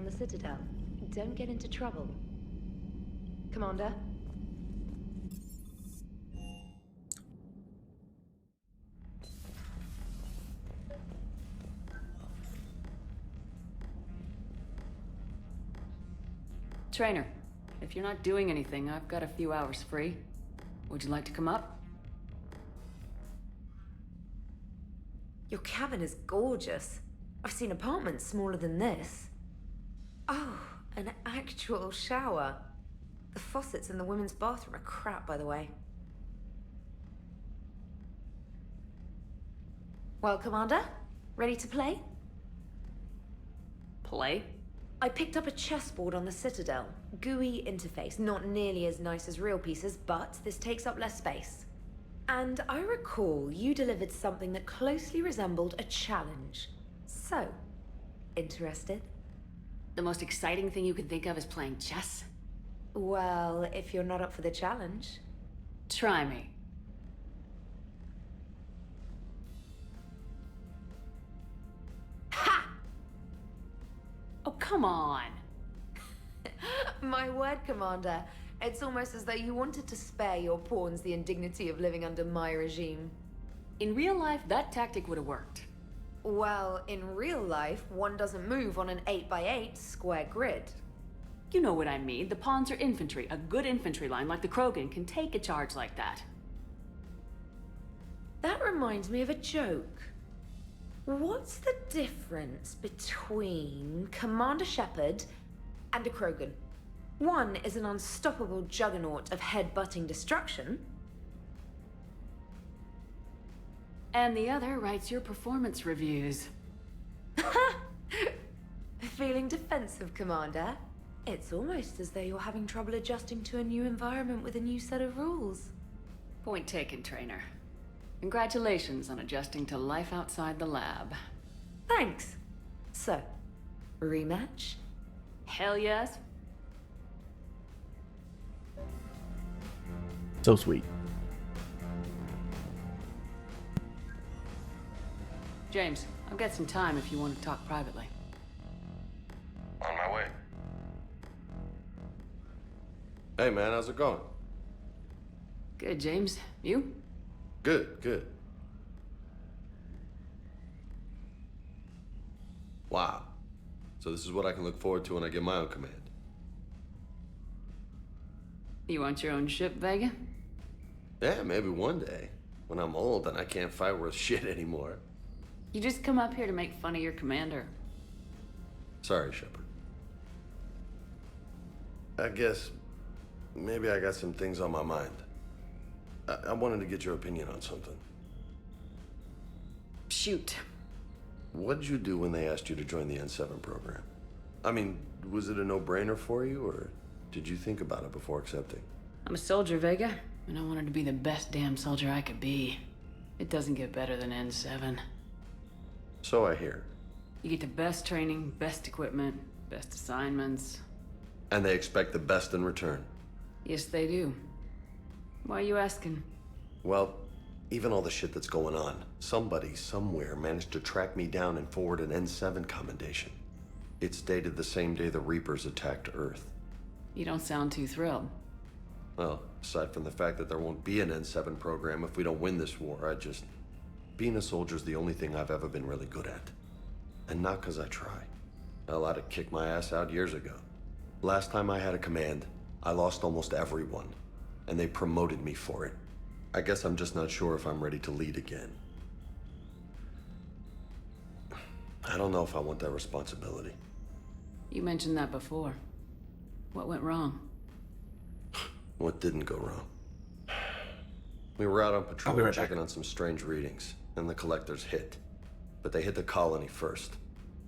the Citadel. Don't get into trouble. Commander? Trainer, if you're not doing anything, I've got a few hours free. Would you like to come up? Your cabin is gorgeous. I've seen apartments smaller than this. Oh, an actual shower. The faucets in the women's bathroom are crap, by the way. Well, Commander, ready to play? Play? I picked up a chessboard on the Citadel. GUI interface, not nearly as nice as real pieces, but this takes up less space. And I recall you delivered something that closely resembled a challenge. So, interested? The most exciting thing you can think of is playing chess? Well, if you're not up for the challenge. Try me. Ha! Oh, come on. My word, Commander. It's almost as though you wanted to spare your pawns the indignity of living under my regime. In real life, that tactic would have worked. Well, in real life, one doesn't move on an 8x8 square grid. You know what I mean. The pawns are infantry. A good infantry line like the Krogan can take a charge like that. That reminds me of a joke. What's the difference between Commander Shepard and a Krogan? One is an unstoppable juggernaut of head-butting destruction. And the other writes your performance reviews. Feeling defensive, Commander? It's almost as though you're having trouble adjusting to a new environment with a new set of rules. Point taken, Trainer. Congratulations on adjusting to life outside the lab. Thanks. So, rematch? Hell yes. So sweet. James, I've got some time if you want to talk privately. On my way. Hey man, how's it going? Good, James. You? Good, good. Wow. So this is what I can look forward to when I get my own command. You want your own ship, Vega? Yeah, maybe one day. When I'm old and I can't fight worth shit anymore. You just come up here to make fun of your commander. Sorry, Shepard. I guess maybe I got some things on my mind. I wanted to get your opinion on something. Shoot. What'd you do when they asked you to join the N7 program? I mean, was it a no-brainer for you, or did you think about it before accepting? I'm a soldier, Vega, and I wanted to be the best damn soldier I could be. It doesn't get better than N7. So I hear. You get the best training, best equipment, best assignments. And they expect the best in return. Yes, they do. Why are you asking? Well, even all the shit that's going on, somebody somewhere managed to track me down and forward an N7 commendation. It's dated the same day the Reapers attacked Earth. You don't sound too thrilled. Well, aside from the fact that there won't be an N7 program if we don't win this war, being a soldier's the only thing I've ever been really good at. And not because I try. Hell, I'd have kicked my ass out years ago. Last time I had a command, I lost almost everyone. And they promoted me for it. I guess I'm just not sure if I'm ready to lead again. I don't know if I want that responsibility. You mentioned that before. What went wrong? What didn't go wrong? We were out on patrol right checking on some strange readings, and the collectors hit. But they hit the colony first.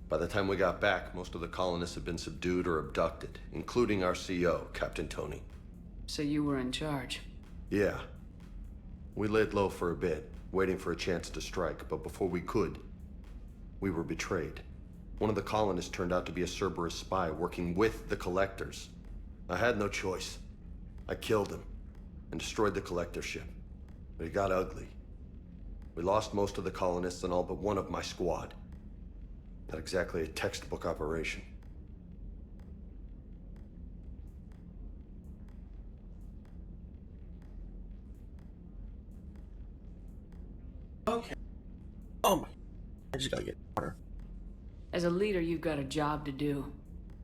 By the time we got back, most of the colonists had been subdued or abducted, including our CO, Captain Tony. So you were in charge. Yeah. We laid low for a bit, waiting for a chance to strike, but before we could, we were betrayed. One of the colonists turned out to be a Cerberus spy working with the collectors. I had no choice. I killed him and destroyed the collector ship. But it got ugly. We lost most of the colonists and all but one of my squad. Not exactly a textbook operation. Okay. Oh my. I just gotta get water. As a leader, you've got a job to do.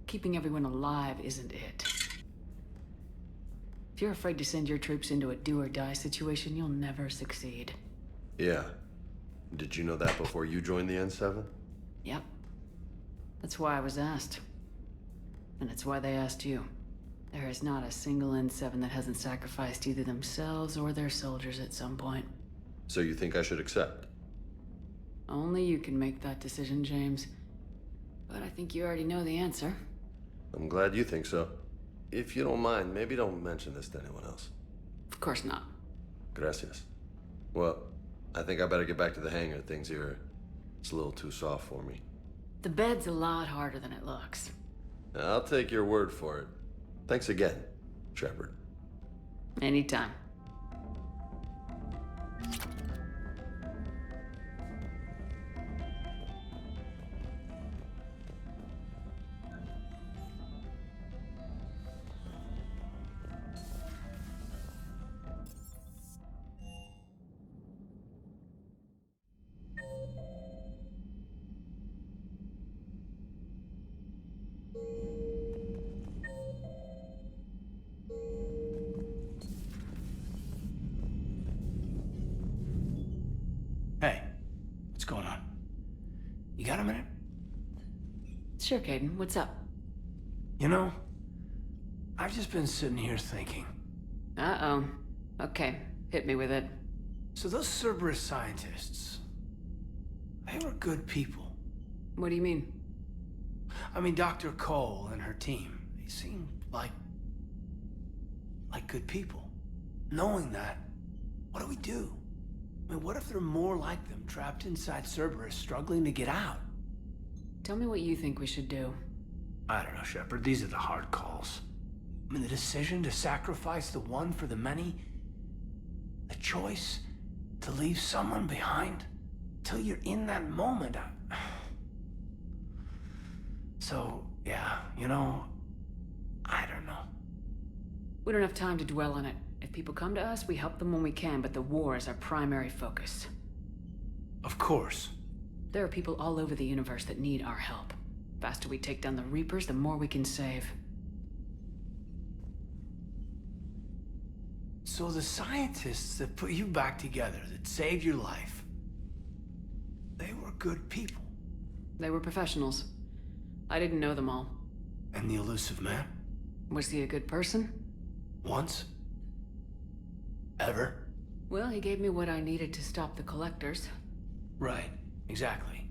Keeping everyone alive isn't it. If you're afraid to send your troops into a do-or-die situation, you'll never succeed. Yeah. Did you know that before you joined the N7? Yep. That's why I was asked. And it's why they asked you. There is not a single N7 that hasn't sacrificed either themselves or their soldiers at some point. So you think I should accept? Only you can make that decision, James. But I think you already know the answer. I'm glad you think so. If you don't mind, maybe don't mention this to anyone else. Of course not. Gracias. Well, I think I better get back to the hangar. Things here, it's a little too soft for me. The bed's a lot harder than it looks. I'll take your word for it. Thanks again, Shepard. Anytime. Hey, what's going on? You got a minute? Sure, Caden. What's up? You know, I've just been sitting here thinking. Uh-oh. Okay, hit me with it. So those Cerberus scientists, they were good people. What do you mean? I mean, Dr. Cole and her team, they seemed like good people. Knowing that, what do we do? I mean, what if there are more like them trapped inside Cerberus struggling to get out? Tell me what you think we should do. I don't know, Shepard. These are the hard calls. I mean, the decision to sacrifice the one for the many, the choice to leave someone behind till you're in that moment. So, yeah, you know, I don't know. We don't have time to dwell on it. If people come to us, we help them when we can, but the war is our primary focus. Of course. There are people all over the universe that need our help. The faster we take down the Reapers, the more we can save. So the scientists that put you back together, that saved your life, they were good people. They were professionals. I didn't know them all. And the elusive man? Was he a good person? Once? Ever? Well, he gave me what I needed to stop the Collectors. Right, exactly.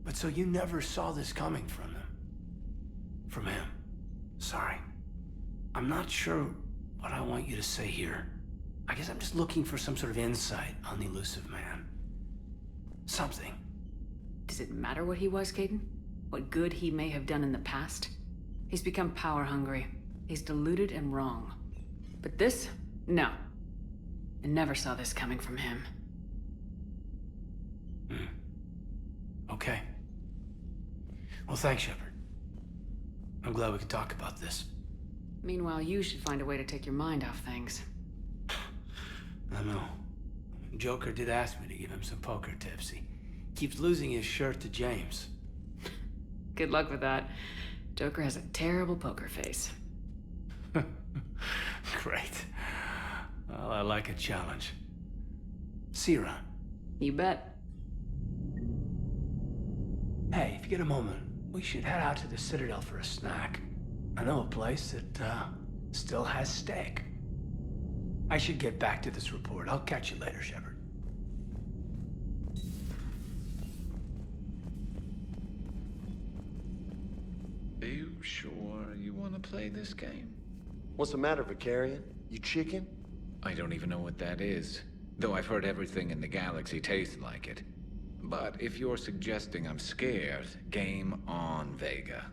But so you never saw this coming from them? From him? Sorry. I'm not sure what I want you to say here. I guess I'm just looking for some sort of insight on the elusive man. Something. Does it matter what he was, Caden? What good he may have done in the past? He's become power-hungry. He's deluded and wrong. But this? No. I never saw this coming from him. Okay. Well, thanks, Shepard. I'm glad we could talk about this. Meanwhile, you should find a way to take your mind off things. I know. Joker did ask me to give him some poker tips. He keeps losing his shirt to James. Good luck with that. Joker has a terrible poker face. Great. Well, I like a challenge. See you around. You bet. Hey, if you get a moment, we should head out to the Citadel for a snack. I know a place that, still has steak. I should get back to this report. I'll catch you later, Shepard. Are you sure you want to play this game? What's the matter, Vicarian? You chicken? I don't even know what that is, though I've heard everything in the galaxy tastes like it. But if you're suggesting I'm scared, game on, Vega.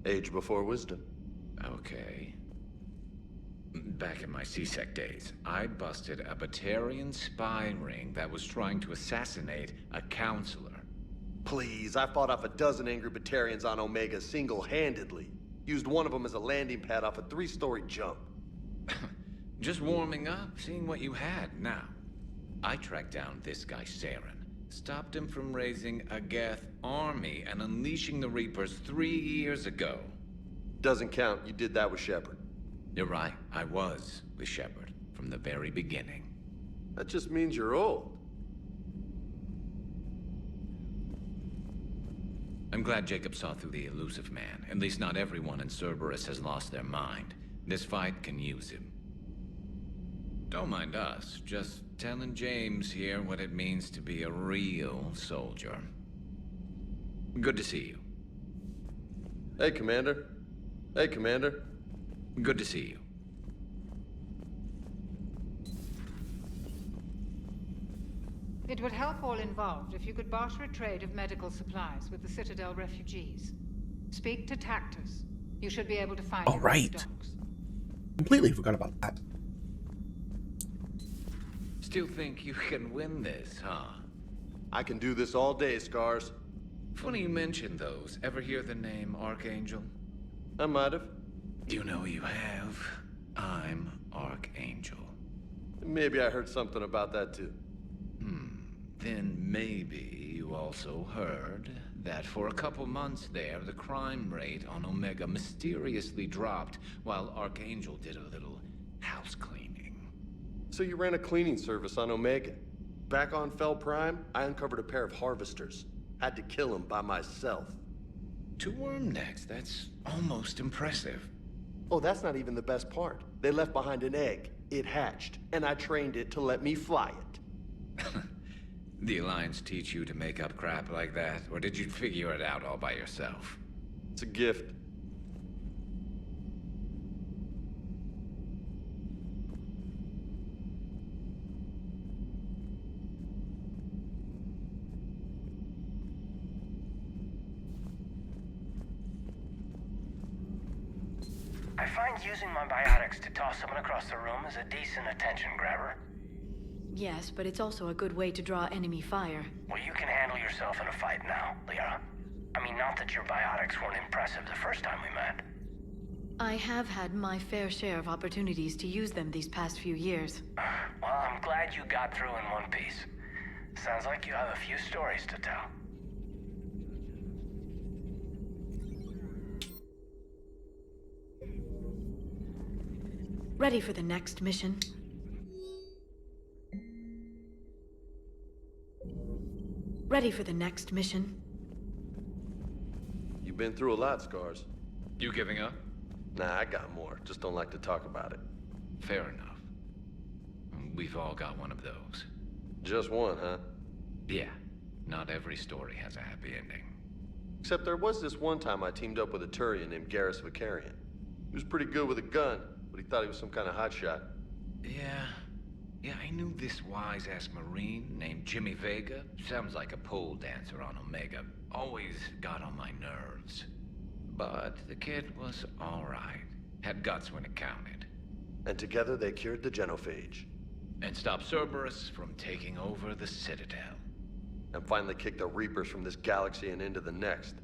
Age before wisdom. Okay. Back in my C-Sec days, I busted a Batarian spy ring that was trying to assassinate a counselor. Please, I fought off a dozen angry Batarians on Omega single-handedly. Used one of them as a landing pad off a 3-story jump. Just warming up, seeing what you had now. I tracked down this guy, Saren. Stopped him from raising a Geth army and unleashing the Reapers 3 years ago. Doesn't count. You did that with Shepard. You're right, I was with Shepard from the very beginning. That just means you're old. I'm glad Jacob saw through the elusive man. At least not everyone in Cerberus has lost their mind. This fight can use him. Don't mind us, just telling James here what it means to be a real soldier. Good to see you. Hey, Commander. Hey, Commander. Good to see you. It would help all involved if you could barter a trade of medical supplies with the Citadel refugees. Speak to Tactus. You should be able to find All right. dogs. Completely forgot about that. Still think you can win this, huh? I can do this all day, Scars. Funny you mention those. Ever hear the name Archangel? I might have. You know you have. I'm Archangel. Maybe I heard something about that too. Then maybe you also heard that for a couple months there, the crime rate on Omega mysteriously dropped while Archangel did a little house cleaning. So you ran a cleaning service on Omega. Back on Fel Prime, I uncovered a pair of harvesters. Had to kill them by myself. 2 worm necks, that's almost impressive. Oh, that's not even the best part. They left behind an egg. It hatched, and I trained it to let me fly it. The Alliance teach you to make up crap like that, or did you figure it out all by yourself? It's a gift. I find using my biotics to toss someone across the room is a decent attention grabber. Yes, but it's also a good way to draw enemy fire. Well, you can handle yourself in a fight now, Liara. I mean, not that your biotics weren't impressive the first time we met. I have had my fair share of opportunities to use them these past few years. Well, I'm glad you got through in one piece. Sounds like you have a few stories to tell. Ready for the next mission? Ready for the next mission? You've been through a lot, Scars. You giving up? Nah, I got more. Just don't like to talk about it. Fair enough. We've all got one of those. Just one, huh? Yeah, not every story has a happy ending. Except there was this one time I teamed up with a Turian named Garrus Vicarian. He was pretty good with a gun, but he thought he was some kind of hotshot. Yeah, I knew this wise-ass Marine named Jimmy Vega. Sounds like a pole dancer on Omega. Always got on my nerves. But the kid was all right. Had guts when it counted. And together they cured the genophage. And stopped Cerberus from taking over the Citadel. And finally kicked the Reapers from this galaxy and into the next.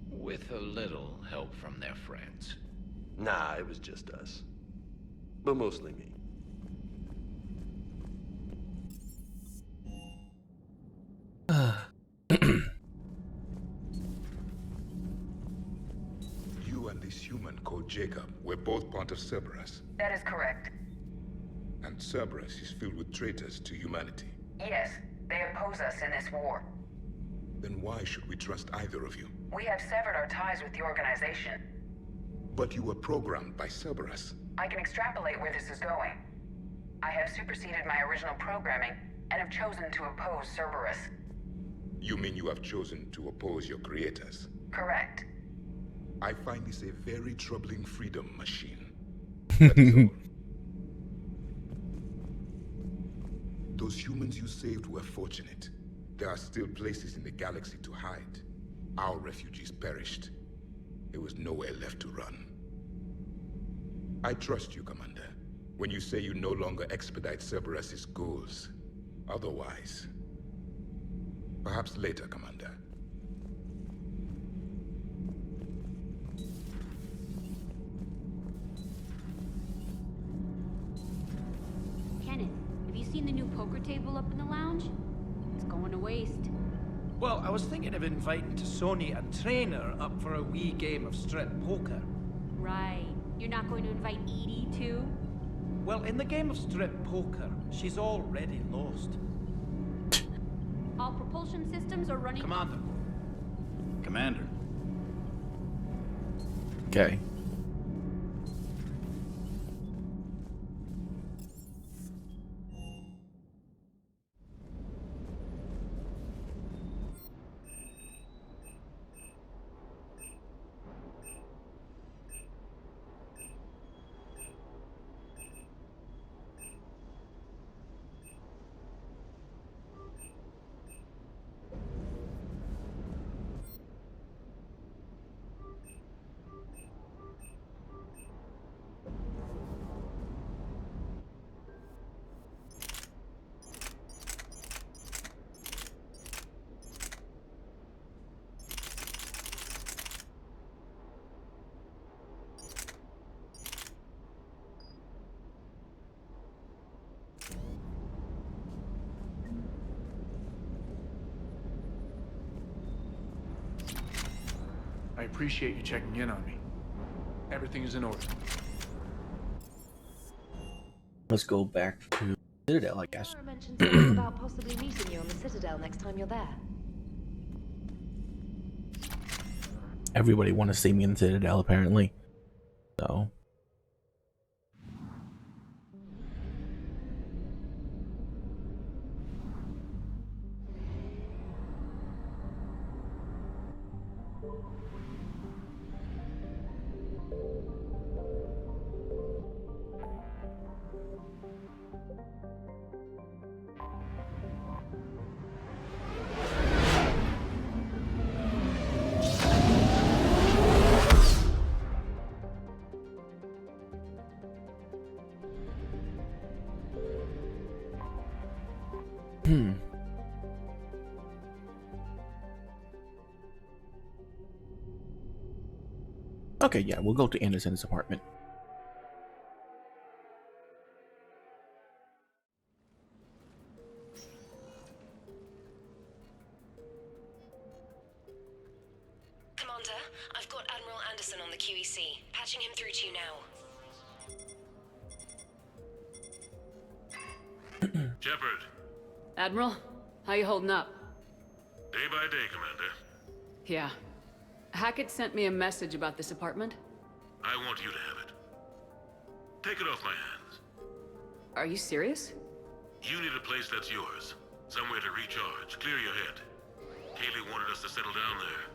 With a little help from their friends. Nah, it was just us. But mostly me. You and this human called Jacob were both part of Cerberus. That is correct. And Cerberus is filled with traitors to humanity. Yes, they oppose us in this war. Then why should we trust either of you? We have severed our ties with the organization. But you were programmed by Cerberus. I can extrapolate where this is going. I have superseded my original programming and have chosen to oppose Cerberus. You mean you have chosen to oppose your creators? Correct. I find this a very troubling freedom machine. That is all. Those humans you saved were fortunate. There are still places in the galaxy to hide. Our refugees perished. There was nowhere left to run. I trust you, Commander, when you say you no longer expedite Cerberus's goals. Otherwise... Perhaps later, Commander. Kenneth, have you seen the new poker table up in the lounge? It's going to waste. Well, I was thinking of inviting Sony and Trainer up for a wee game of strip poker. Right. You're not going to invite Edie, too? Well, in the game of strip poker, she's already lost. All propulsion systems are running... Commander. Commander. Okay. I appreciate you checking in on me. Everything is in order. Let's go back to Citadel, I guess. Laura mentioned something about possibly meeting you on the Citadel next time you're there. Everybody want to see me in Citadel, apparently. So. Okay, yeah, we'll go to Anderson's apartment. Commander, I've got Admiral Anderson on the QEC. Patching him through to you now. Shepard. Admiral, how you holding up? Day by day, Commander. Yeah. Hackett sent me a message about this apartment. I want you to have it. Take it off my hands. Are you serious? You need a place that's yours. Somewhere to recharge, clear your head. Kaylee wanted us to settle down there.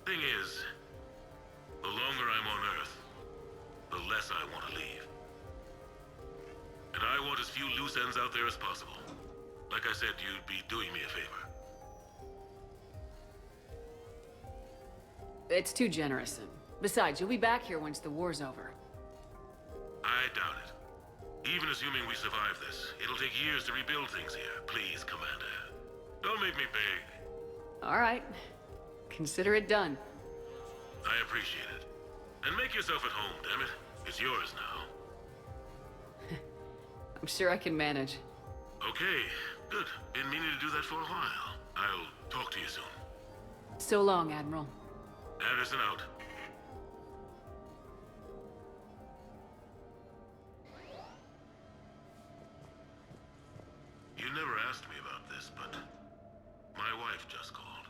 Thing is, the longer I'm on Earth, the less I want to leave. And I want as few loose ends out there as possible. Like I said, you'd be doing me a favor. It's too generous. Besides, you'll be back here once the war's over. I doubt it. Even assuming we survive this, it'll take years to rebuild things here. Please, Commander. Don't make me beg. All right. Consider it done. I appreciate it. And make yourself at home, damn it. It's yours now. I'm sure I can manage. Okay, good. Been meaning to do that for a while. I'll talk to you soon. So long, Admiral. Anderson out. You never asked me about this, but my wife just called.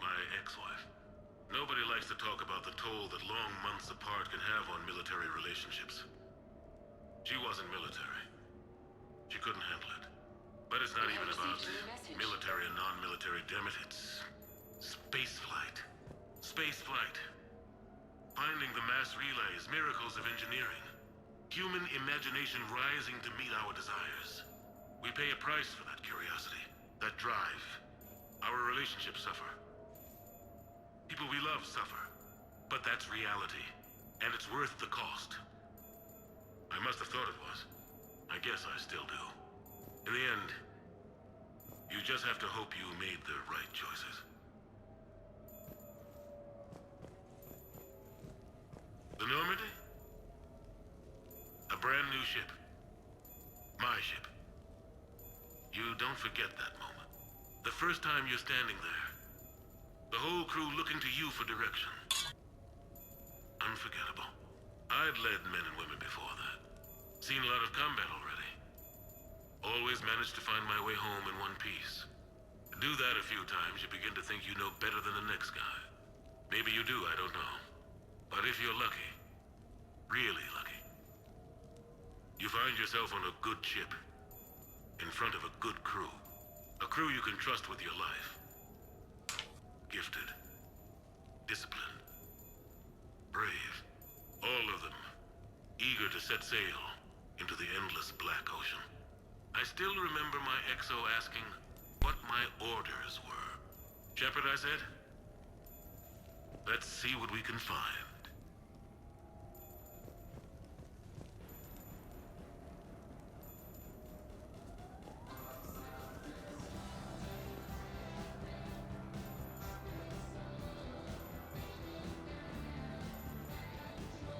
My ex-wife. Nobody likes to talk about the toll that long months apart can have on military relationships. She wasn't military. She couldn't handle it. But it's not even about military and non-military, damn it. It's spaceflight. Spaceflight. Finding the mass relays, miracles of engineering. Human imagination rising to meet our desires. We pay a price for that curiosity, that drive. Our relationships suffer. People we love suffer. But that's reality. And it's worth the cost. I must have thought it was. I guess I still do. In the end, you just have to hope you made the right choices. The Normandy? A brand new ship. My ship. You don't forget that moment. The first time you're standing there. The whole crew looking to you for direction. Unforgettable. I'd led men and women before that. Seen a lot of combat already. Always managed to find my way home in one piece. Do that a few times, you begin to think you know better than the next guy. Maybe you do, I don't know. But if you're lucky, really lucky, you find yourself on a good ship, in front of a good crew. A crew you can trust with your life. Gifted. Disciplined. Brave. All of them. Eager to set sail into the endless black ocean. I still remember my XO asking what my orders were. Shepard, I said. Let's see what we can find.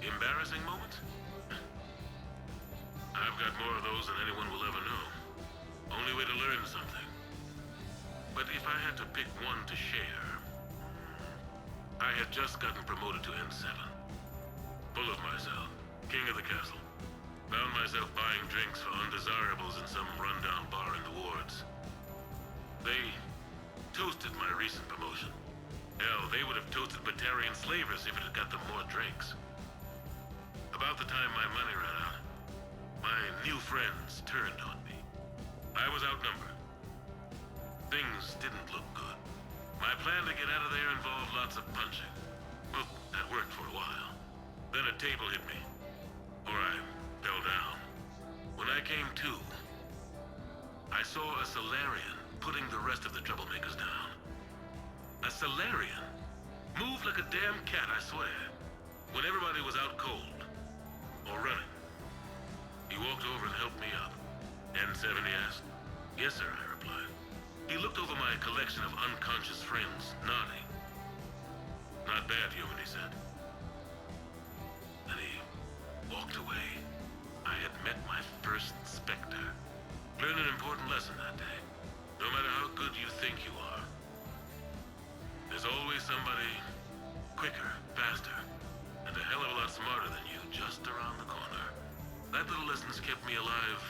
Embarrassing moments? I've got more of those than anyone will ever know. Only way to learn something. But if I had to pick one to share... I had just gotten promoted to N7. Full of myself. King of the castle. Found myself buying drinks for undesirables in some rundown bar in the wards. They toasted my recent promotion. Hell, they would have toasted Batarian slavers if it had got them more drinks. About the time my money ran out, my new friends turned on me. I was outnumbered. Things didn't look good. My plan to get out of there involved lots of punching. Well, that worked for a while. Then a table hit me. Or I fell down. When I came to, I saw a Solarian putting the rest of the troublemakers down. A Solarian? Moved like a damn cat, I swear. When everybody was out cold. Or running. He walked over and helped me up. N7, he asked. Yes, sir, I replied. He looked over my collection of unconscious friends, nodding. Not bad, human, he said. Then he walked away. I had met my first Spectre. Learned an important lesson that day. No matter how good you think you are, there's always somebody quicker, faster, and a hell of a lot smarter than you just around the corner. That little lesson's kept me alive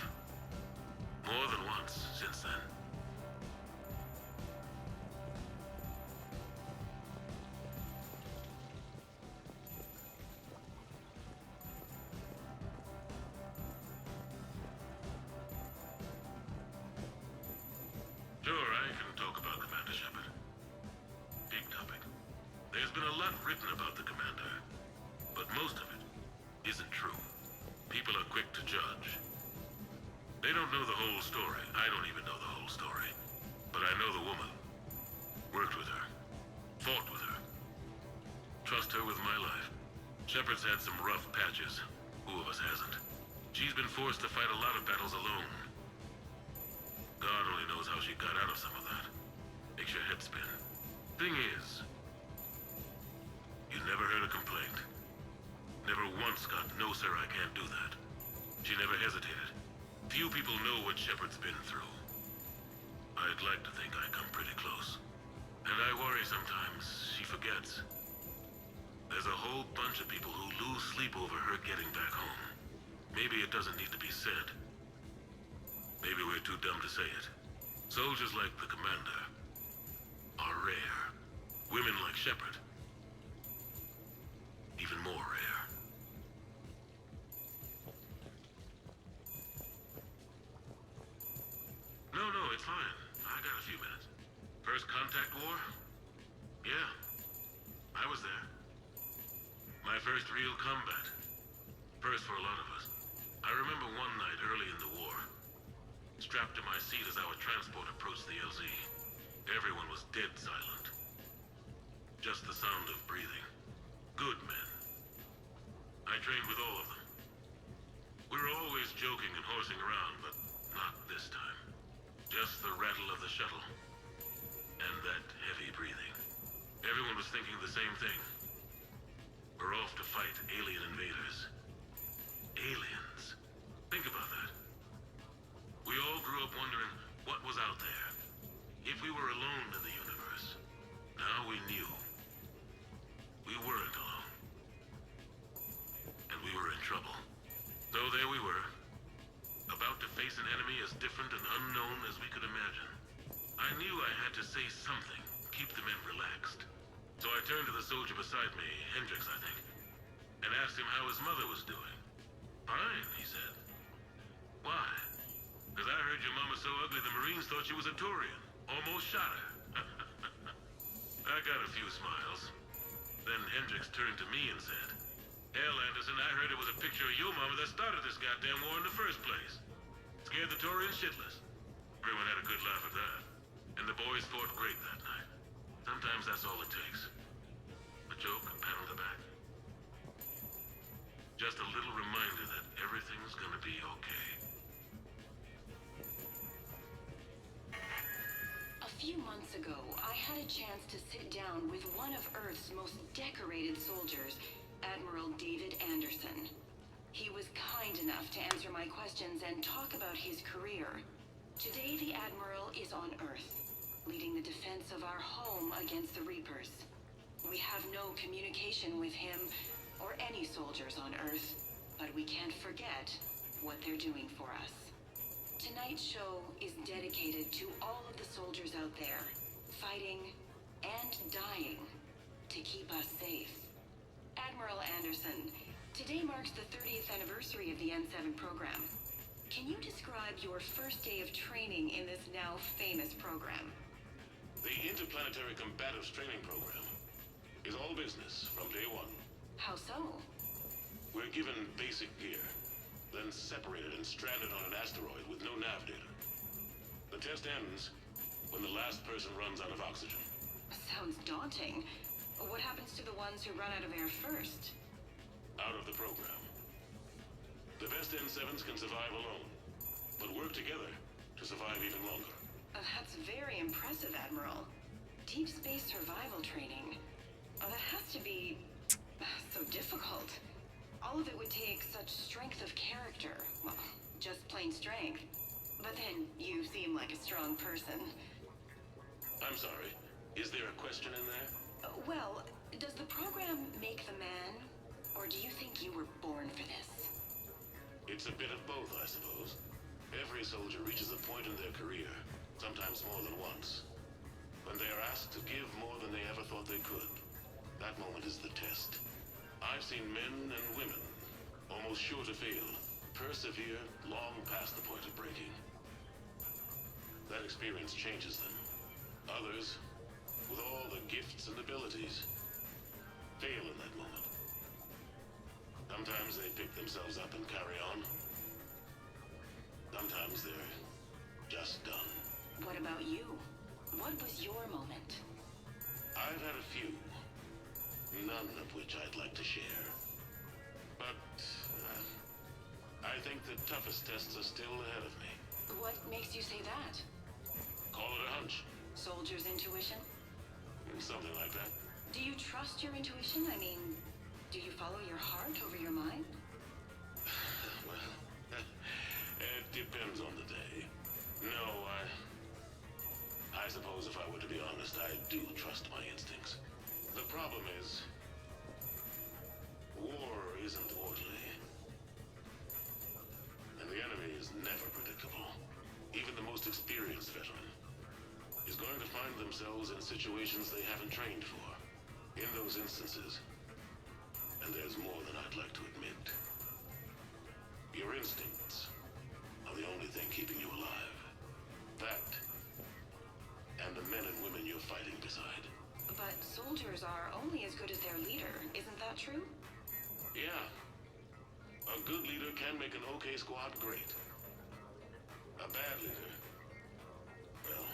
more than once since then. Sure, I can talk about Commander Shepard. Big topic. There's been a lot written about the Commander, but most of it isn't true. People are quick to judge. They don't know the whole story. I don't even know the whole story. But I know the woman. Worked with her. Fought with her. Trust her with my life. Shepard's had some rough patches. Who of us hasn't? She's been forced to fight a lot of battles alone. God only knows how she got out of some of that. Makes your head spin. Thing is, you never heard a complaint. Never once got, no sir, I can't do that. She never hesitated. Few people know what Shepard's been through. I'd like to think I come pretty close. And I worry sometimes she forgets. There's a whole bunch of people who lose sleep over her getting back home. Maybe it doesn't need to be said. Maybe we're too dumb to say it. Soldiers like the Commander are rare. Women like Shepard, even more rare. No, it's fine. I got a few minutes. First contact war? Yeah, I was there. My first real combat. First for a lot of us. I remember one night early in the war, strapped to my seat as our transport approached the LZ. Everyone was dead silent. Just the sound of breathing. Good men. I trained with all of them. We were always joking and horsing around, but not this time. Just the rattle of the shuttle. And that heavy breathing. Everyone was thinking the same thing. We're off to fight alien invaders. Aliens. Think about that. We all grew up wondering, what unknown as we could imagine. I knew I had to say something, keep the men relaxed. So I turned to the soldier beside me, Hendricks, I think, and asked him how his mother was doing. Fine, he said. Why? Because I heard your mama so ugly the Marines thought she was a Turian. Almost shot her. I got a few smiles. Then Hendricks turned to me and said, "Hell, Anderson, I heard it was a picture of your mama that started this goddamn war in the first place. Scared the Turians shitless." Everyone had a good laugh at that. And the boys fought great that night. Sometimes that's all it takes. A joke, a pat on the back. Just a little reminder that everything's gonna be okay. A few months ago, I had a chance to sit down with one of Earth's most decorated soldiers, Admiral David Anderson. He was kind enough to answer my questions and talk about his career. Today, the Admiral is on Earth, leading the defense of our home against the Reapers. We have no communication with him or any soldiers on Earth, but we can't forget what they're doing for us. Tonight's show is dedicated to all of the soldiers out there, fighting and dying to keep us safe. Admiral Anderson, today marks the 30th anniversary of the N7 program. Can you describe your first day of training in this now famous program? The Interplanetary Combatives Training Program is all business from day one. How so? We're given basic gear, then separated and stranded on an asteroid with no nav data. The test ends when the last person runs out of oxygen. Sounds daunting. What happens to the ones who run out of air first? Out of the program. The best N7s can survive alone, but work together to survive even longer. That's very impressive, Admiral. Deep space survival training. That has to be so difficult. All of it would take such strength of character. Well, just plain strength. But then you seem like a strong person. I'm sorry. Is there a question in there? Well, does the program make the man? Or do you think you were born for this? It's a bit of both, I suppose. Every soldier reaches a point in their career, sometimes more than once, when they are asked to give more than they ever thought they could. That moment is the test. I've seen men and women, almost sure to fail, persevere long past the point of breaking. That experience changes them. Others, with all the gifts and abilities, fail in that moment. Sometimes they pick themselves up and carry on. Sometimes they're just done. What about you? What was your moment? I've had a few, none of which I'd like to share. But I think the toughest tests are still ahead of me. What makes you say that? Call it a hunch. Soldier's intuition? Something like that. Do you trust your intuition? I mean, do you follow your heart over your mind? Well, it depends on the day. No, I suppose if I were to be honest, I do trust my instincts. The problem is, war isn't orderly. And the enemy is never predictable. Even the most experienced veteran is going to find themselves in situations they haven't trained for. In those instances, and there's more than I'd like to admit, your instincts are the only thing keeping you alive. That, and the men and women you're fighting beside. But soldiers are only as good as their leader, isn't that true? Yeah. A good leader can make an okay squad great. A bad leader, well,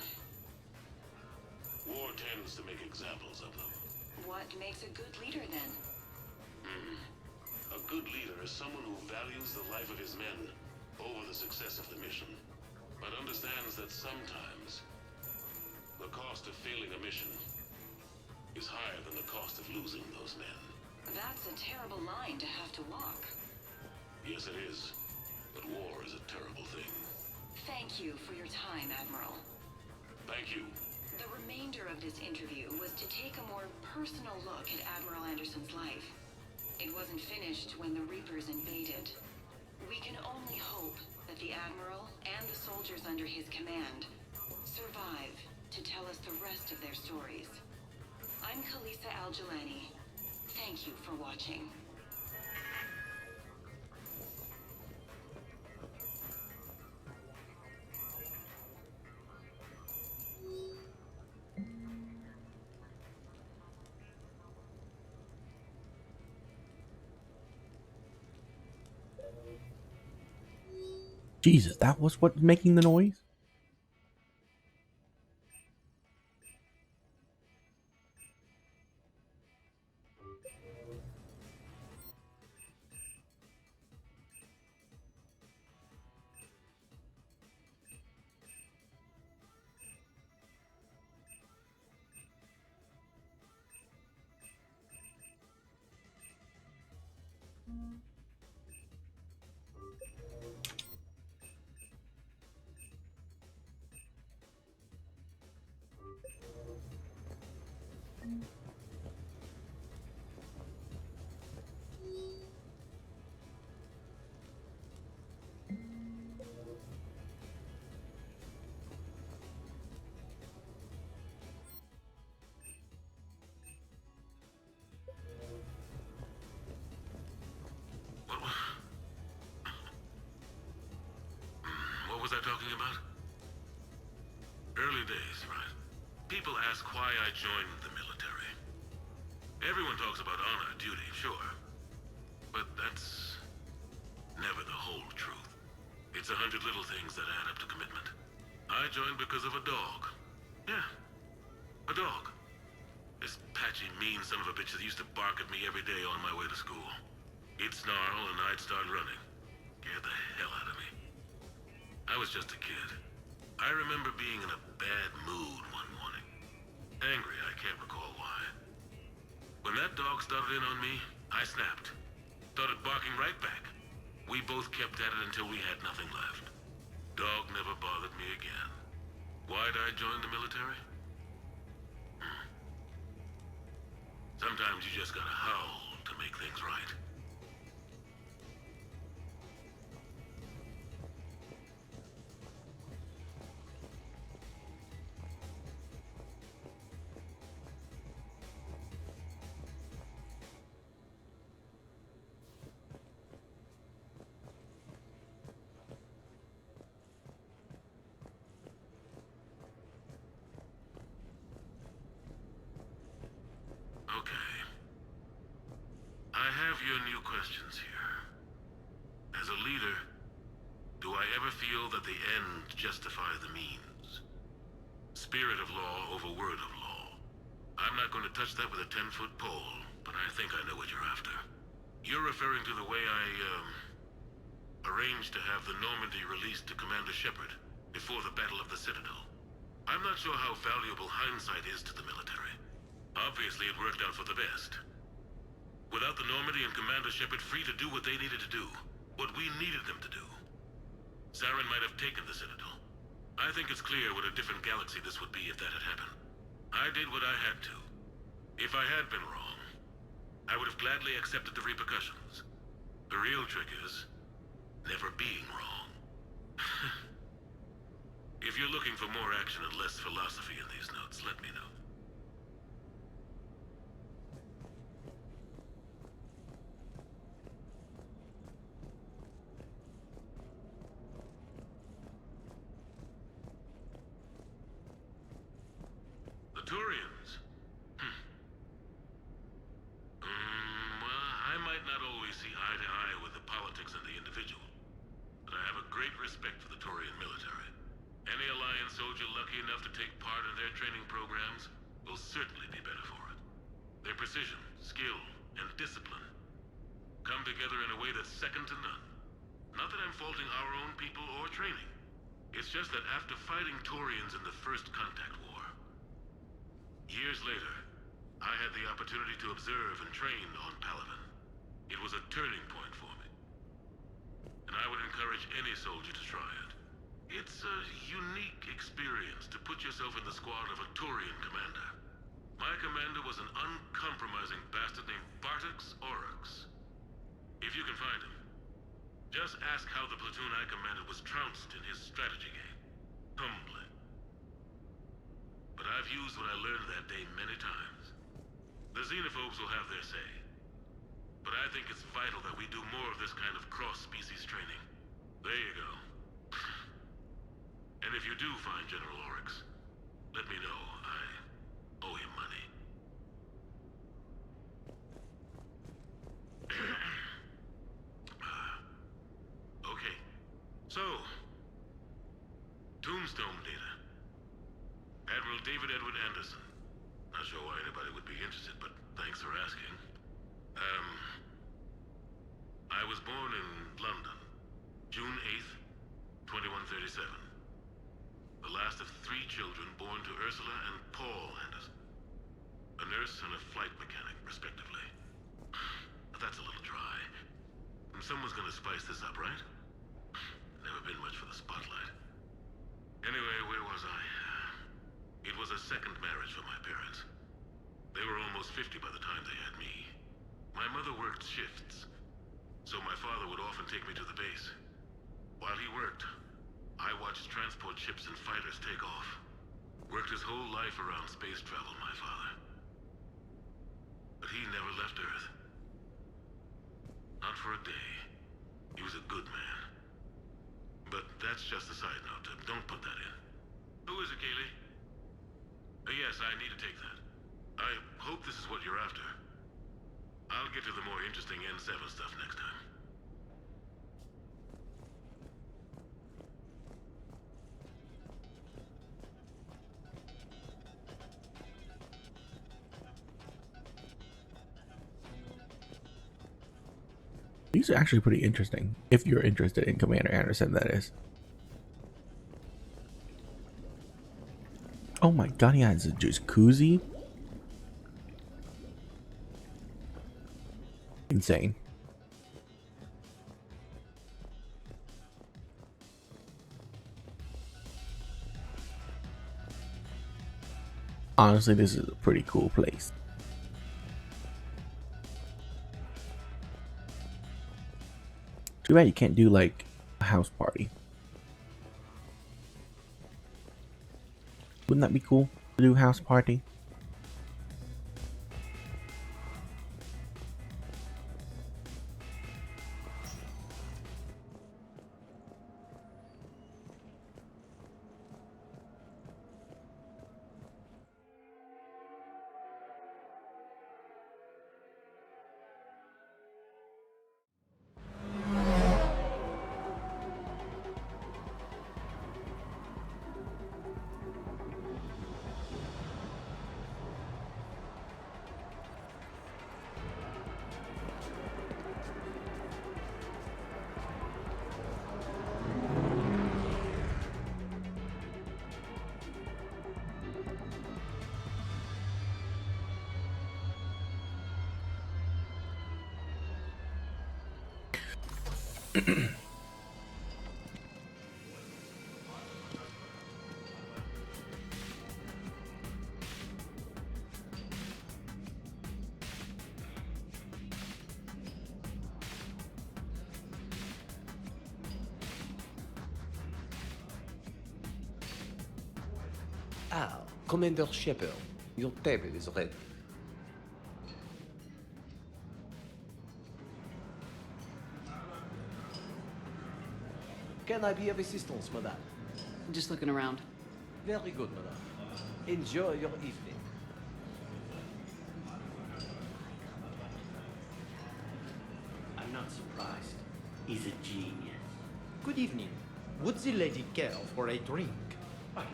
war tends to make examples of them. What makes a good leader, then? A good leader is someone who values the life of his men over the success of the mission, but understands that sometimes the cost of failing a mission is higher than the cost of losing those men. That's a terrible line to have to walk. Yes, it is. But war is a terrible thing. Thank you for your time, Admiral. Thank you. The remainder of this interview was to take a more personal look at Admiral Anderson's life. It wasn't finished when the Reapers invaded. We can only hope that the Admiral and the soldiers under his command survive to tell us the rest of their stories. I'm Khaleesa Al-Jilani. Thank you for watching. Jesus, that was what making the noise? What was I talking about? Early days, right? People ask why I joined the military. Everyone talks about honor, duty, sure. But that's never the whole truth. It's 100 little things that add up to commitment. I joined because of a dog. Yeah, a dog. This patchy, mean son of a bitch that used to bark at me every day on my way to school. He'd snarl and I'd start running. Scared the hell out of me. I was just a kid. I remember being in a bad mood one morning. Angry, I can't recall why. When that dog started in on me, I snapped. Started barking right back. We both kept at it until we had nothing left. Dog never bothered me again. Why'd I join the military? Sometimes you just gotta howl to make things right. Okay. I have your new questions here. As a leader, do I ever feel that the end justify the means? Spirit of law over word of law. I'm not going to touch that with a 10-foot pole, but I think I know what you're after. You're referring to the way I, arranged to have the Normandy released to Commander Shepard before the Battle of the Citadel. I'm not sure how valuable hindsight is to the military. Obviously, it worked out for the best. Without the Normandy and Commander Shepard free to do what they needed to do, what we needed them to do, Saren might have taken the Citadel. I think it's clear what a different galaxy this would be if that had happened. I did what I had to. If I had been wrong, I would have gladly accepted the repercussions. The real trick is never being wrong. If you're looking for more action and less philosophy in these notes, let me know. The Turians? Well, I might not always see eye to eye with the politics and the individual, but I have a great respect for the Turian military. Any Alliance soldier lucky enough to take part in their training programs will certainly be better for it. Their precision, skill, and discipline come together in a way that's second to none. Not that I'm faulting our own people or training. It's just that after fighting Turians in the First Contact War, years later, I had the opportunity to observe and train on Palaven. It was a turning point for me. And I would encourage any soldier to try it. It's a unique experience to put yourself in the squad of a Turian commander. My commander was an uncompromising bastard named Bartix Oryx. If you can find him, just just ask how the platoon I commanded was trounced in his strategy game. Humbly. But I've used what I learned that day many times. The xenophobes will have their say. But I think it's vital that we do more of this kind of cross-species training. There you go. And if you do find General Oryx, let me know. I owe him money. Okay. So, Tombstone data. Admiral David Edward Anderson. Not sure why anybody would be interested, but thanks for asking. I was born in London, June 8th, 2137. The last of 3 children born to Ursula and Paul Anderson. A nurse and a flight mechanic, respectively. But that's a little dry. Someone's gonna spice this up, right? Never been much for the spotlight. Anyway, where was I? It was a second marriage for my parents. They were almost 50 by the time they had me. My mother worked shifts, so my father would often take me to the base. While he worked, I watched transport ships and fighters take off. Worked his whole life around space travel, my father. But he never left Earth. Not for a day. He was a good man. But that's just a side note. Don't put that in. Who is it, Kaylee? Yes, I need to take that. I hope this is what you're after. I'll get to the more interesting N7 stuff next time. These are actually pretty interesting, if you're interested in Commander Anderson, that is. Oh my god, he has a jacuzzi? Insane. Honestly, this is a pretty cool place. Too bad you can't do like a house party. Wouldn't that be cool to do a house party? Ah, Commander Shepard, your table is ready. Can I be of assistance, madame? Just looking around. Very good, madame. Enjoy your evening. I'm not surprised. He's a genius. Good evening. Would the lady care for a drink?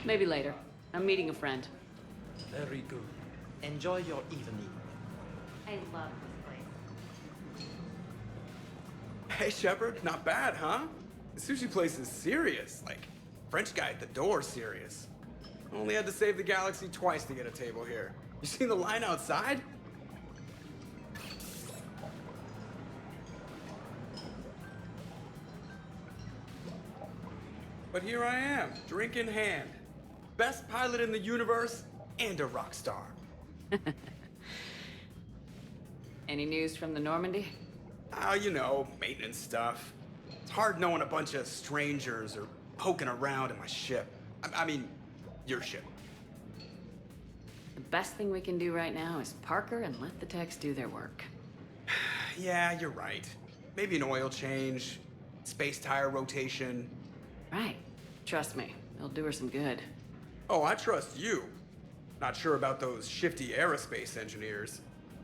Maybe later. I'm meeting a friend. Very good. Enjoy your evening. I love this place. Hey, Shepard, not bad, huh? The sushi place is serious. Like, French guy at the door serious. Only had to save the galaxy twice to get a table here. You seen the line outside? But here I am, drink in hand. Best pilot in the universe and a rock star. Any news from the Normandy? Oh, you know, maintenance stuff. It's hard knowing a bunch of strangers are poking around in my ship. I mean, your ship. The best thing we can do right now is park her and let the techs do their work. Yeah, you're right. Maybe an oil change, space tire rotation. Right. Trust me, it'll do her some good. Oh, I trust you. Not sure about those shifty aerospace engineers.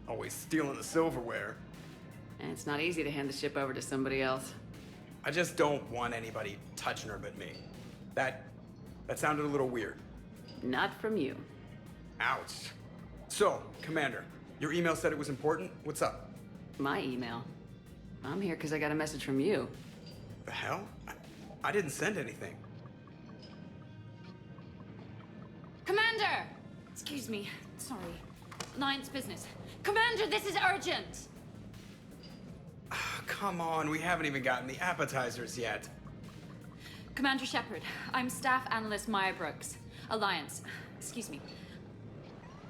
Always stealing the silverware. And it's not easy to hand the ship over to somebody else. I just don't want anybody touching her but me. That sounded a little weird. Not from you. Ouch. So, Commander, your email said it was important. What's up? My email? I'm here because I got a message from you. The hell? I didn't send anything. Commander! Excuse me. Sorry. Alliance business. Commander, this is urgent! Come on, we haven't even gotten the appetizers yet. Commander Shepard, I'm Staff Analyst Maya Brooks. Alliance. Excuse me.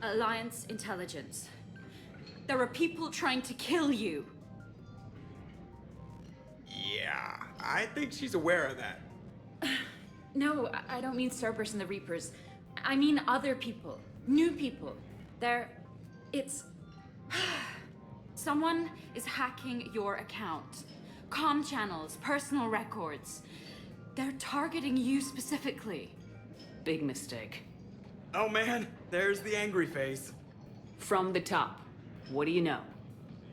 Alliance Intelligence. There are people trying to kill you. Yeah, I think she's aware of that. No, I don't mean Cerberus and the Reapers. I mean other people. New people. It's... Someone is hacking your account. Comm channels, personal records. They're targeting you specifically. Big mistake. Oh man, there's the angry face. From the top. What do you know?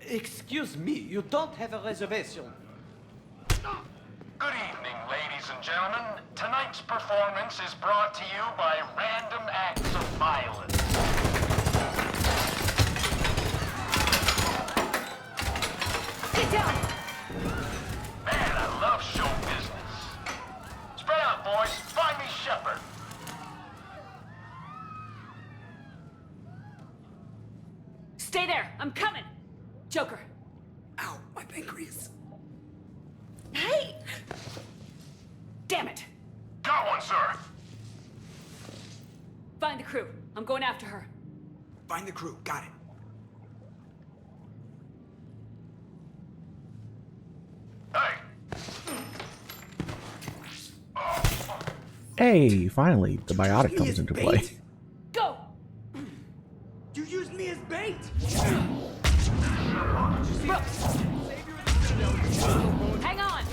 Excuse me, you don't have a reservation. Good evening, ladies and gentlemen. Tonight's performance is brought to you by Random Acts of Violence. Get down! Man, I love show business. Spread out, boys. Find me Shepard. Stay there! I'm coming! Joker! Ow, my pancreas. Hey! Damn it! Got one, sir. Find the crew. I'm going after her. Find the crew, got it. Hey, finally, the biotic comes into play. Go! You used me as bait! Brooks! Hang on!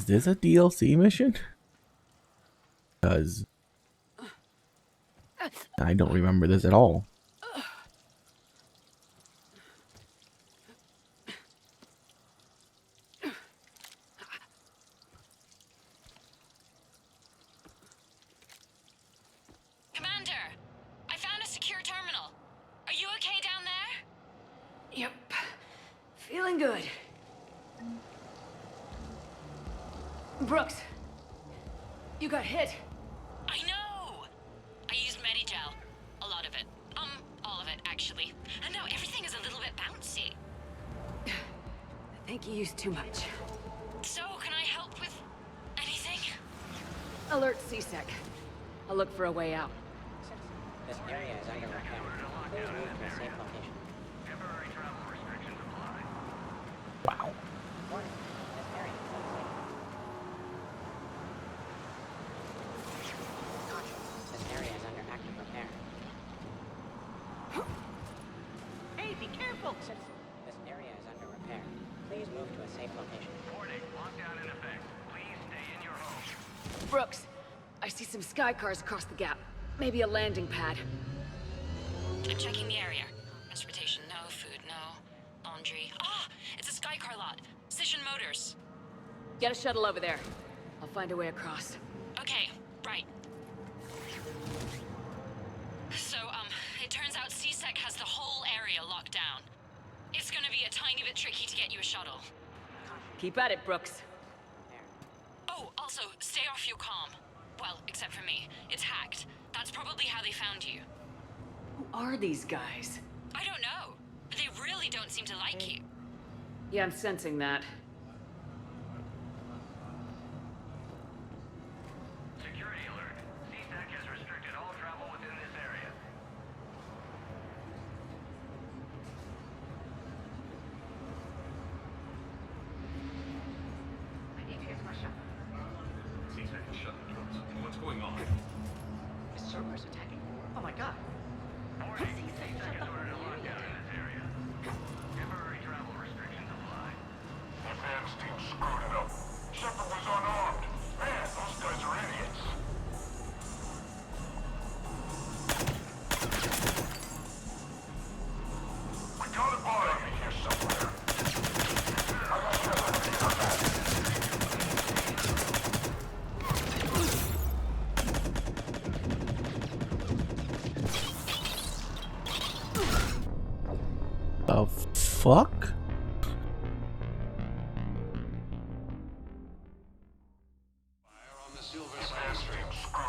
is this a DLC mission? Because I don't remember this at all. Commander, I found a secure terminal. Are you okay down there? Yep. Feeling good. Brooks, you got hit. I know! I used Medigel. A lot of it. All of it, actually. And now everything is a little bit bouncy. I think you used too much. So, can I help with anything? Alert CSEC. I'll look for a way out. This area is under repair. Please move to a safe location. Temporary travel restrictions apply. Wow. Warning, this area is unsafe. Caution, this area is under active repair. Hey, be careful! Citizen, this area is under repair. Please move to a safe location. Warning, lockdown in effect. Please stay in your home. Brooks, I see some sky cars across the gap. Maybe a landing pad. I'm checking the area. Transportation, no. Food, no. Laundry. Ah! It's a Skycar lot. Cision Motors. Get a shuttle over there. I'll find a way across. Okay, right. So, it turns out CSEC has the whole area locked down. It's gonna be a tiny bit tricky to get you a shuttle. Keep at it, Brooks. Oh, also, stay off your comm. Well, except for me. It's hacked. That's probably how they found you. Who are these guys? I don't know. But they really don't seem to like you. Yeah, I'm sensing that. Security alert. CSEC has restricted all travel within this area. I need to use my shuttle. CSEC, shut the doors. What's going on? The server's attacking. Oh my god. Warning, CSEC has ordered a lockdown in this area. Temporary travel restrictions apply. Advance team screwed it up. Shepard was unarmed. Man, those guys are idiots. We got a body here somewhere. I got Shepard. The fuck?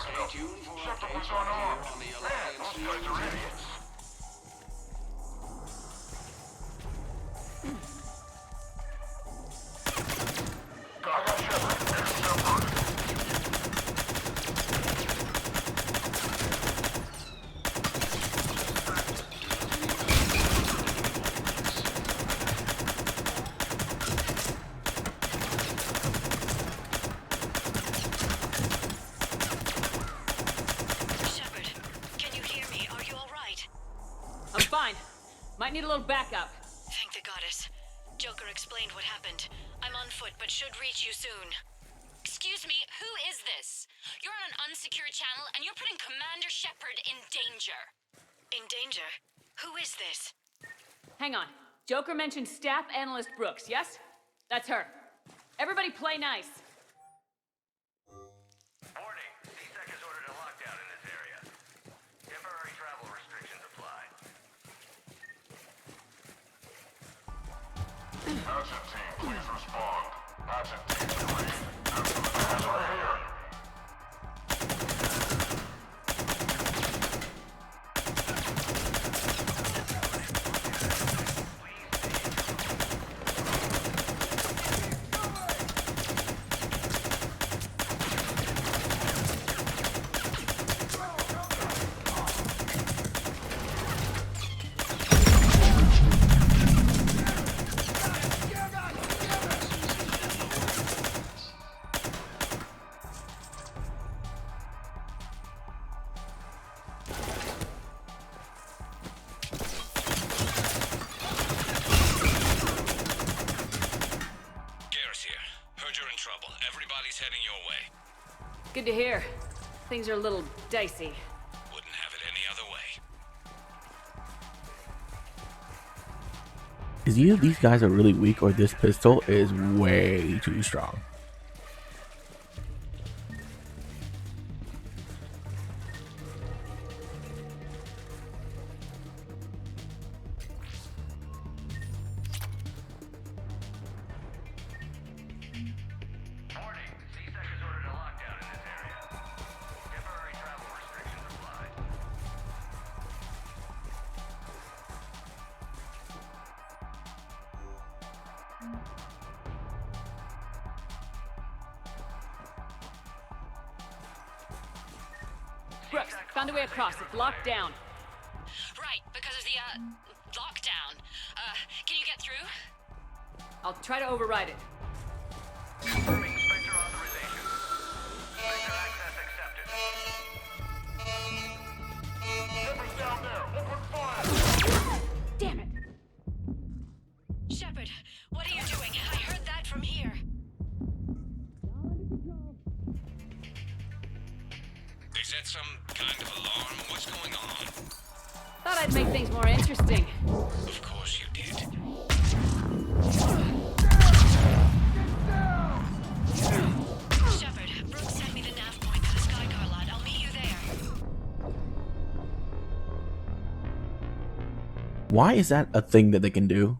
Stay tuned for Shepard was unarmed. Man, those guys are idiots. I got Shepard. There's Shepard. Shepard, can you hear me? Are you alright? I'm fine. Might need a little backup. Thank the goddess. Joker explained what happened. I'm on foot, but should reach you soon. Excuse me, who is this? You're on an unsecured channel, and you're putting Commander Shepard in danger. In danger? Who is this? Hang on. Joker mentioned Staff Analyst Brooks, yes? That's her. Everybody play nice. Warning, CSEC has ordered a lockdown in this area. Temporary travel restrictions apply. Hatchet team, please respond. Hatchet team, you read? Answer right here. good to hear. Things are a little dicey. Wouldn't have it any other way. Is either these guys are really weak or this pistol is way too strong. Brooks, found a way across. It's locked down. Right, because of the, lockdown. Can you get through? I'll try to override it. Confirming Spectre authorization. Spectre access accepted. Shippers down there, open fire! Damn it! Shepard, what are you doing? I heard that from here. Is that some kind of alarm? What's going on? Thought I'd make things more interesting. Of course you did. Shepard, Brooks sent me the nav point for the Skycar lot. I'll meet you there. Why is that a thing that they can do?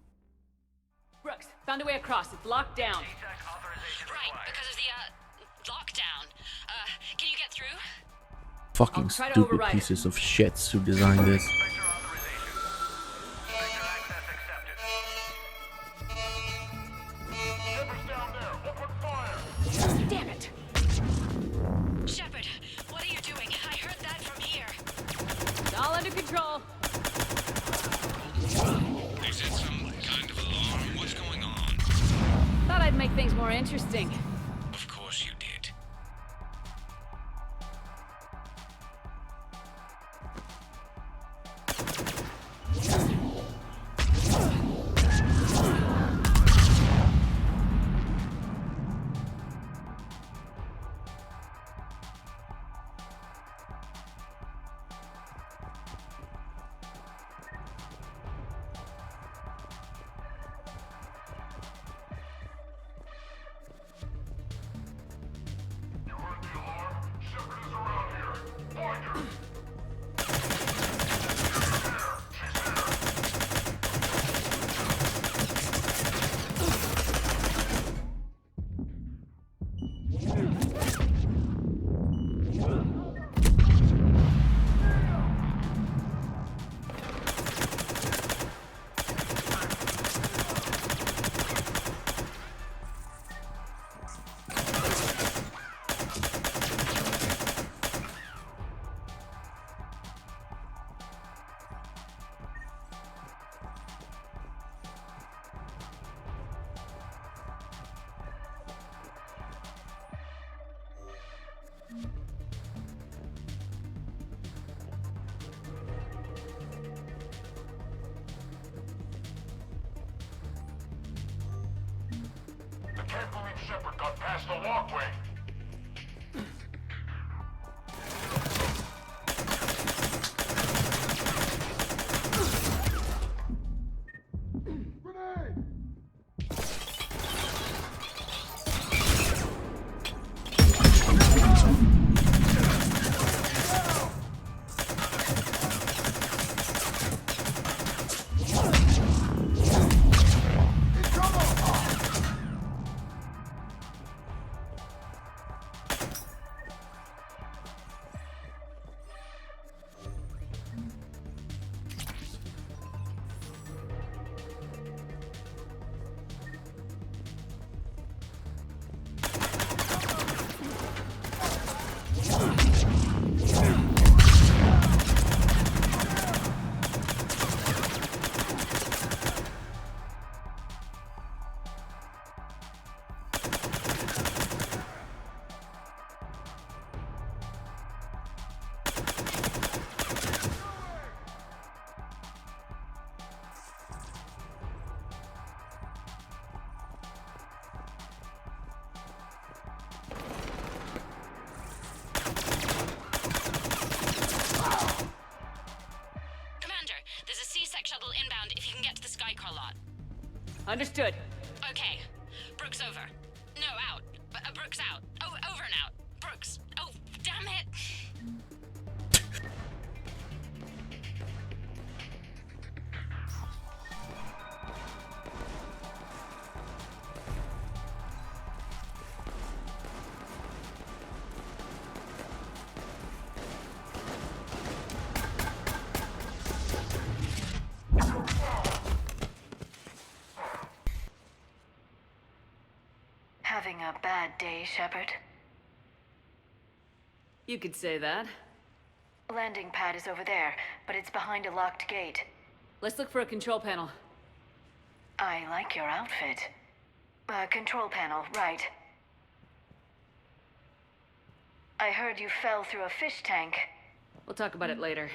Brooks, found a way across. It's locked down. Right, because of the, lockdown. Can you get through? Fucking try to stupid override it. pieces of shits who designed this. Damn it! Shepard, what are you doing? I heard that from here. It's all under control. Is it some kind of alarm? What's going on? Thought I'd make things more interesting. Of course you did. I can't believe Shepard got past the walkway. Understood. Okay. Brooks over. No, out. Brooks out. Over and out. Brooks. Oh, damn it. Having a bad day, Shepard? You could say that. Landing pad is over there, but it's behind a locked gate. Let's look for a control panel. I like your outfit. Control panel, right. I heard you fell through a fish tank. We'll talk about it later.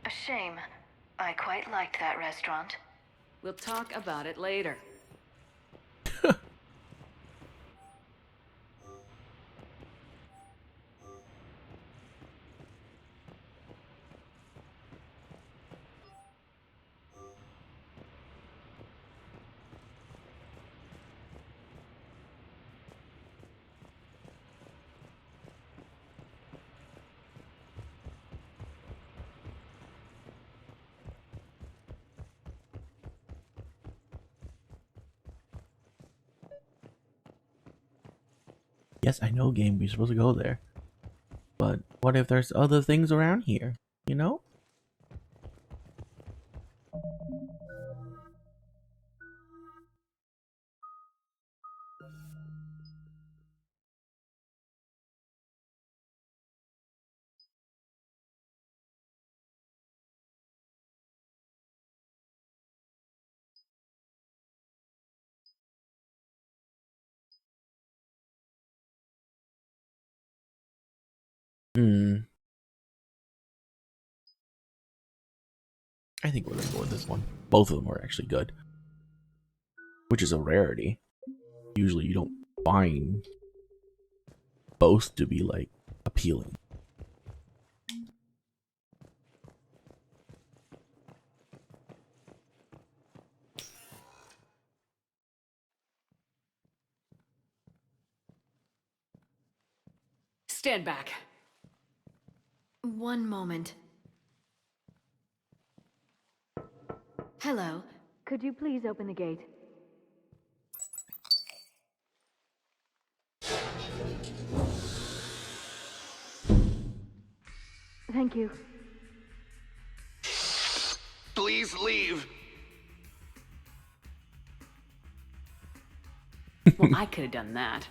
A shame. I quite liked that restaurant. We'll talk about it later. Yes, I know, game. We're supposed to go there. But what if there's other things around here? You know? I think we're gonna go with this one. Both of them are actually good. Which is a rarity. Usually you don't find both to be, like, appealing. Stand back. One moment. Hello. Could you please open the gate? Thank you. Please leave. Well, I could have done that.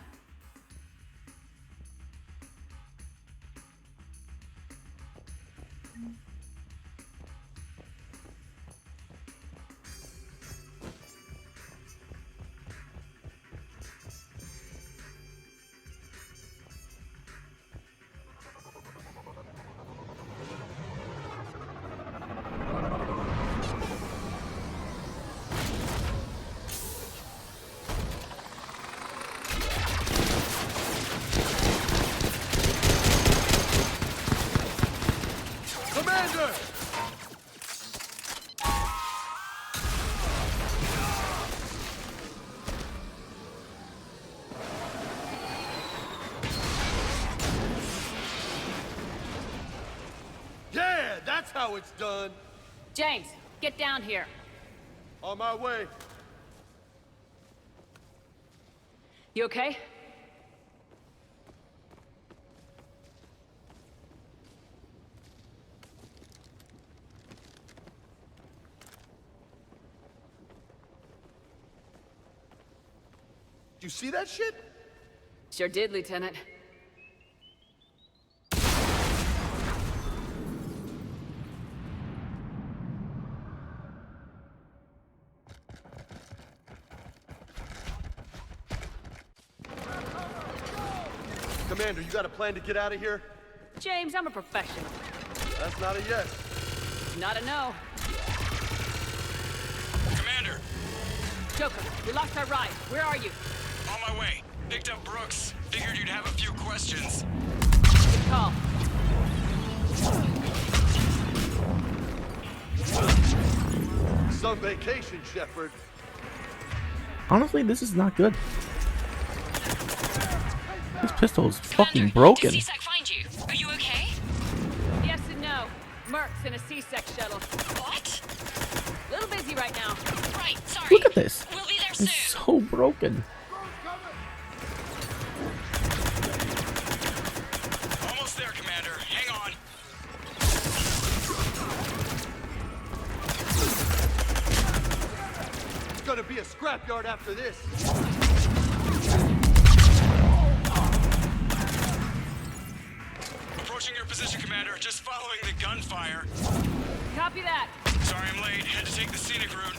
Commander! Yeah, that's how it's done. James, get down here. On my way. You okay? Did you see that shit? Sure did, Lieutenant. Commander, you got a plan to get out of here? James, I'm a professional. That's not a yes. Not a no. Commander! Joker, we lost our ride. Where are you? On my way. Picked up Brooks. Figured you'd have a few questions. Good call. Some vacation, Shepard. Honestly, this is not good. This pistol is fucking broken. Did C-Sec find you? Are you okay? Yes and no. Merc's in a C-Sec shuttle. What? Little busy right now. Right, sorry. Look at this. We'll be there soon. It's so broken. Almost there, Commander. Hang on. It's gonna be a scrapyard after this. Approaching your position, Commander. Just following the gunfire. Copy that. Sorry I'm late. Had to take the scenic route.